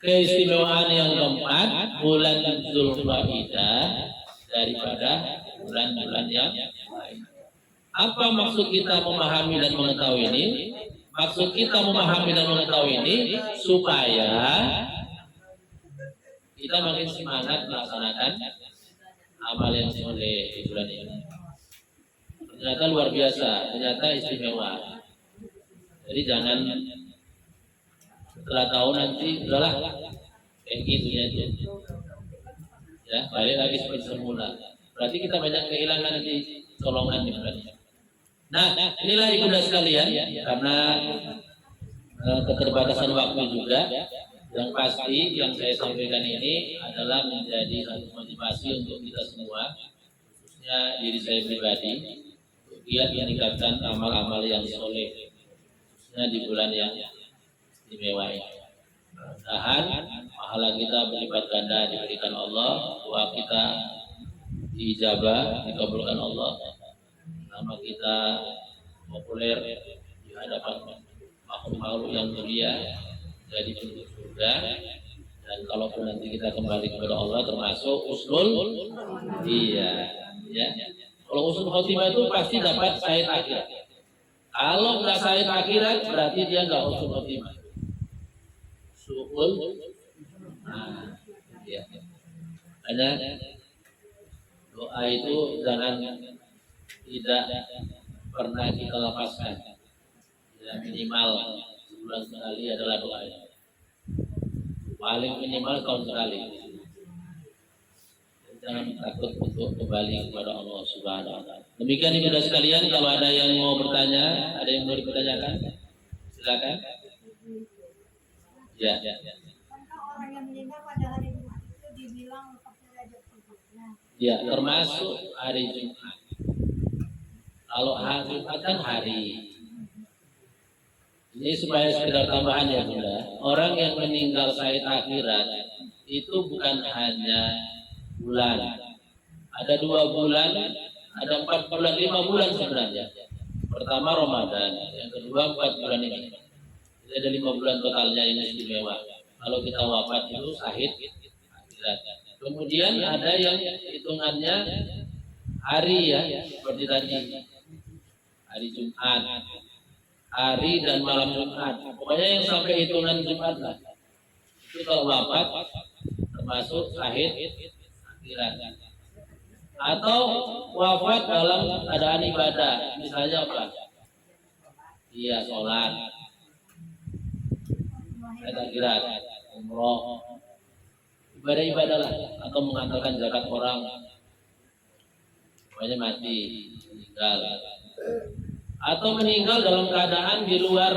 keistimewaan yang keempat bulan Zulqa'dah daripada bulan-bulan yang lain. Apa maksud kita memahami dan mengetahui ini? Maksud kita memahami dan mengetahui ini supaya kita makin semangat melaksanakan amal yang soleh di bulan ini. Ternyata luar biasa, ternyata istimewa. Jadi jangan setelah tahu nanti udahlah kayak gitu aja. Ya, balik lagi seperti semula. Berarti kita banyak kehilangan nanti tolongan di bulan ini. Nah, inilah ibu dan sekalian, karena keterbatasan waktu juga, yang pasti yang saya sampaikan ini adalah menjadi satu motivasi untuk kita semua, khususnya diri saya pribadi, untuk giat meningkatkan amal-amal yang soleh, khususnya di bulan yang istimewa ini. Mudah-mudahan pahala kita berlipat ganda diberikan Allah, doa kita diijabah, dikabulkan Allah, nama kita populer di hadapan makhluk-makhluk yang mulia, jadi penduduk surga. Dan kalaupun nanti kita kembali kepada Allah termasuk husnul, iya, ya. Kalau husnul khotimah itu pasti dapat syahid akhirat. Kalau nggak syahid akhirat berarti dia nggak husnul khotimah. Suul, nah, ya. Ada doa itu jangan tidak pernah kita lepaskan. Ya, minimal sebulan sekali adalah doa. Paling minimal tahun sekali. Jangan takut untuk kembali kepada Allah Subhanahu wa taala. Demikian ibu dan sekalian, kalau ada yang mau bertanya, ada yang mau dipertanyakan, silakan. Ya. Orang yang meninggal pada hari Jumat itu dibilang derajat sempurna. Ya, termasuk hari Jumat. Kalau hari Jumat kan hari. Ini supaya sekedar tambahan ya Bunda. Orang yang meninggal syahid akhirat itu bukan hanya bulan. Ada 2 bulan, ada 4 bulan, 5 bulan sebenarnya. Pertama Ramadan, yang kedua 4 bulan ini. Jadi ada 5 bulan totalnya yang istimewa. Kalau kita wafat itu syahid akhirat. Kemudian ada yang hitungannya hari ya, seperti tadi. Hari Jumat, hari dan malam Jumat. Pokoknya yang sampai hitungan Jumat lah. Itu kalau wafat termasuk syahid akhirat. Atau wafat dalam keadaan ibadah. Misalnya apa? Iya, sholat, syahid akhirat, umroh, ibadah-ibadah lah. Atau mengantarkan zakat orang. Pokoknya mati, meninggal. Atau meninggal dalam keadaan di luar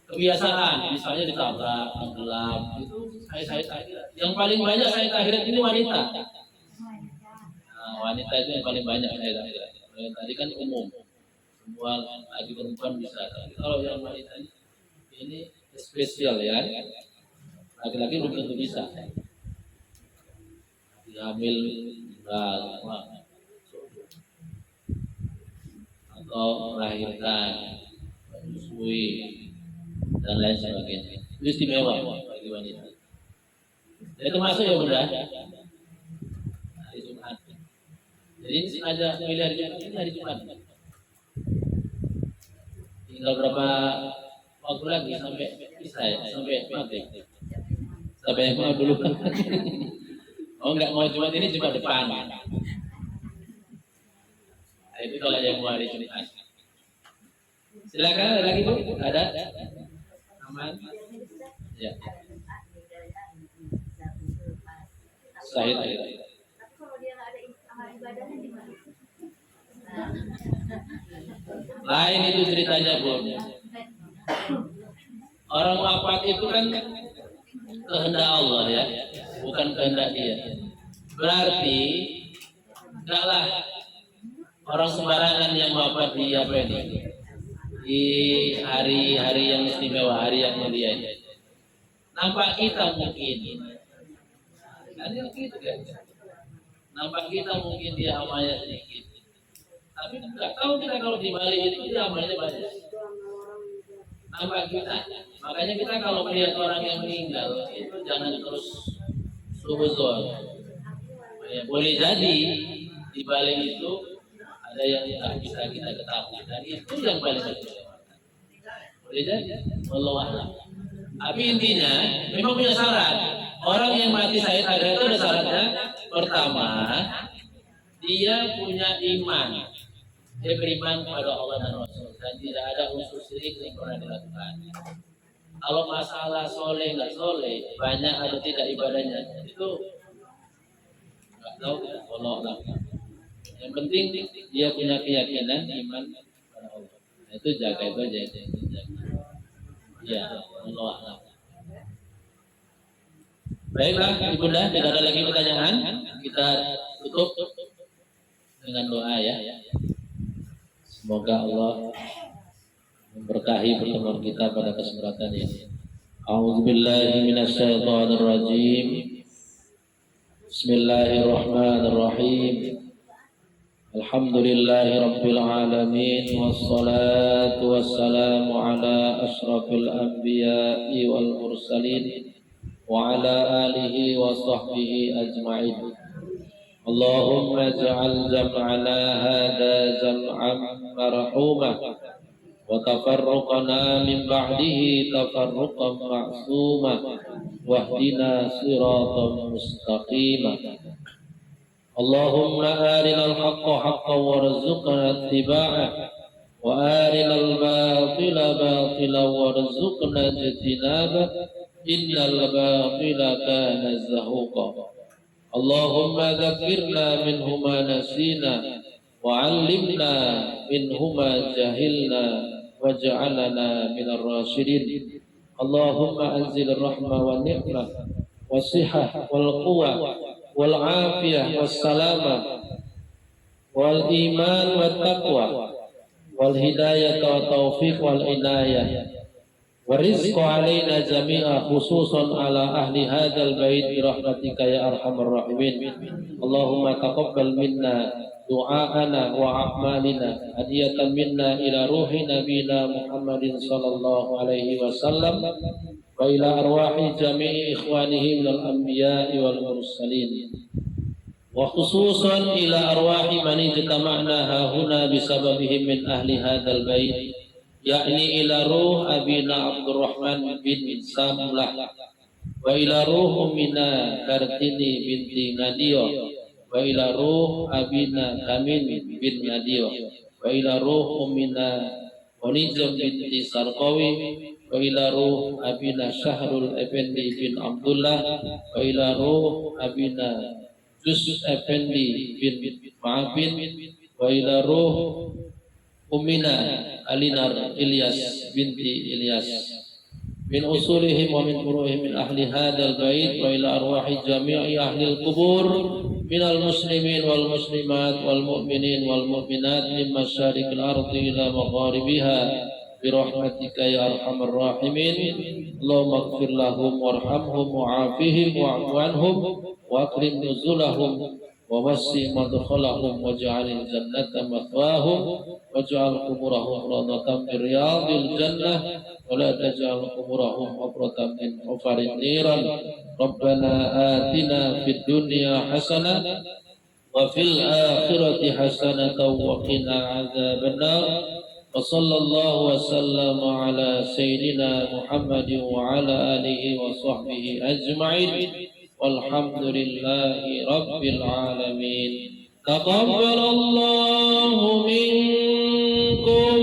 kebiasaan, misalnya ditabrak, tenggelam, itu syahid akhirat. Yang paling banyak syahid akhirat ini wanita. Nah, wanita itu yang paling banyak syahid akhirat. Tadi kan umum, semua laki perempuan bisa. Tapi kalau yang wanita ini spesial ya, laki-laki belum tentu bisa. Hamil, atau atau melahirkan, menyusui, dan lain sebagainya. Itu istimewa bagi wanita. Itu masuk ya Bunda, hari Jumat. Jadi sengaja pilih hari Jumat, ini hari Jumat. Tinggal berapa waktu lagi sampai Isya ya, sampai maghrib. Sampai yang mau dulu. Oh enggak mau Jumat ini Jumat depan. Nah, itu kalau yang mau hari Jumat. Silakan ada lagi Bu, ada? Aman? Ya. Sahid. Tapi kalau dia nggak ada amal ibadahnya gimana? Lain itu ceritanya Bu. Orang wafat itu kan kehendak Allah ya, bukan kehendak dia. Berarti enggaklah orang sembarangan yang wafat di apa ini, di hari-hari yang istimewa, hari yang mulia ini. Nampak kita mungkin, kan gitu kan? Nampak kita mungkin dia amalnya sedikit, tapi nggak tahu kita kalau di Bali itu dia amalnya banyak. Nampak kita, makanya kita kalau melihat orang yang meninggal itu jangan terus suhuzon. Ya, boleh jadi di balik itu ada yang tak bisa kita ketahui, dan itu yang paling dilewatkan. Boleh jadi, wallahu a'lam. Tapi intinya memang punya syarat. Orang yang mati syahid itu ada syaratnya. Pertama, dia punya iman. Dia beriman kepada Allah dan Rasul dan tidak ada unsur syirik yang pernah dilakukan. Kalau masalah soleh nggak soleh, banyak atau tidak ibadahnya, itu nggak tahu. Allah. Yang penting dia punya keyakinan iman kepada Allah. Nah, itu jaga itu aja. Ya, Allah. Baiklah, Ibunda, tidak ada lagi pertanyaan. Kita tutup dengan doa ya. Semoga Allah memberkahi pertemuan kita pada kesempatan ini. A'udzubillahi minasyaitonirrajim. Bismillahirrahmanirrahim. Alhamdulillahi rabbil alamin wassalatu wassalamu ala asyrafil anbiya'i wal mursalin wa ala alihi wa sahbihi ajma'in. Allahumma ij'al jam'ana hadha jam'an marhuma wa tafarruqana min ba'dihi tafarruqan ma'suma wahdina siratan mustaqima. Allahumma arina al-haqqa haqqan warzuqna ittiba'ah wa arina al-batila batilan warzuqna ijtinabah innal batila kana zahuqa. Allahumma dzakirna minhu ma nasina wa 'allimna minhu ma jahilna waj'alna minar rasyidin. Allahumma anzil rahmah wa ni'mah wa sihah wal quwwah wal afiyah was salamah wal iman wat taqwa wal hidayah wa taufiq wal inayah warizqu alaina jami'a khususan ala ahli hadzal bait bi rahmatika ya arhamar rahimin. Allahumma taqabbal minna du'aana wa a'malina hadiyatan minna ila ruhi nabiyina Muhammadin sallallahu alaihi wasallam wa ila arwahi jami'i ikhwanihi minal anbiya'i wal mursalin wa khususan ila arwahi man ijtama'na hahuna bisababihim min ahli hadzal bait yakni ila ruh abina Abdurrahman bin Samlah wa ila ruh ummina Kartini binti Nadio wa ila ruh abina Kamin bin Nadio wa ila ruh ummina Wanijam binti Sarqawi wa ila ruh abina Syahrul Effendi bin Abdullah wa ila ruh abina Jus Effendi bin Ma'abin wa ila ruh ummina Alinar Ilyas binti Ilyas min usulihim wa min furuhim min ahli hadzal bait wa ila arwahi jami'i ahli al-qubur min al-muslimin wal muslimat wal mu'minin wal mu'minat min masyariqil ardi ila magharibiha bi rahmatika ya arhamar rahimin. Allahumma ighfir lahum warhamhum wa'afihim wa'fu anhum wa akrim nuzulahum ووسع مدخلهم واجعل الجنة مثواهم واجعل قبورهم روضة من رياض الجنة ولا تجعل قبورهم حفرة من حفر النيران ربنا آتنا في الدنيا حسنة وفي الآخرة حسنة وقنا عذاب النار وصلى الله وسلم على سيدنا محمد وعلى آله وصحبه أجمعين والحمد لله رب العالمين تقبل الله منكم.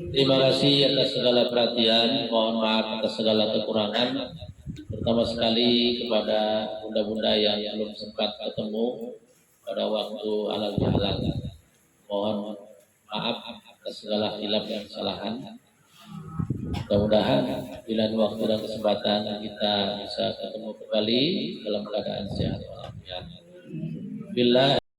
Terima kasih atas segala perhatian, mohon maaf atas segala kekurangan, terutama sekali kepada bunda-bunda yang belum sempat ketemu pada waktu halal bihalal. Mohon maaf atas segala khilaf dan kesalahan. Mudah-mudahan bila waktu dan kesempatan kita bisa ketemu kembali dalam keadaan sehat walafiat. Billahi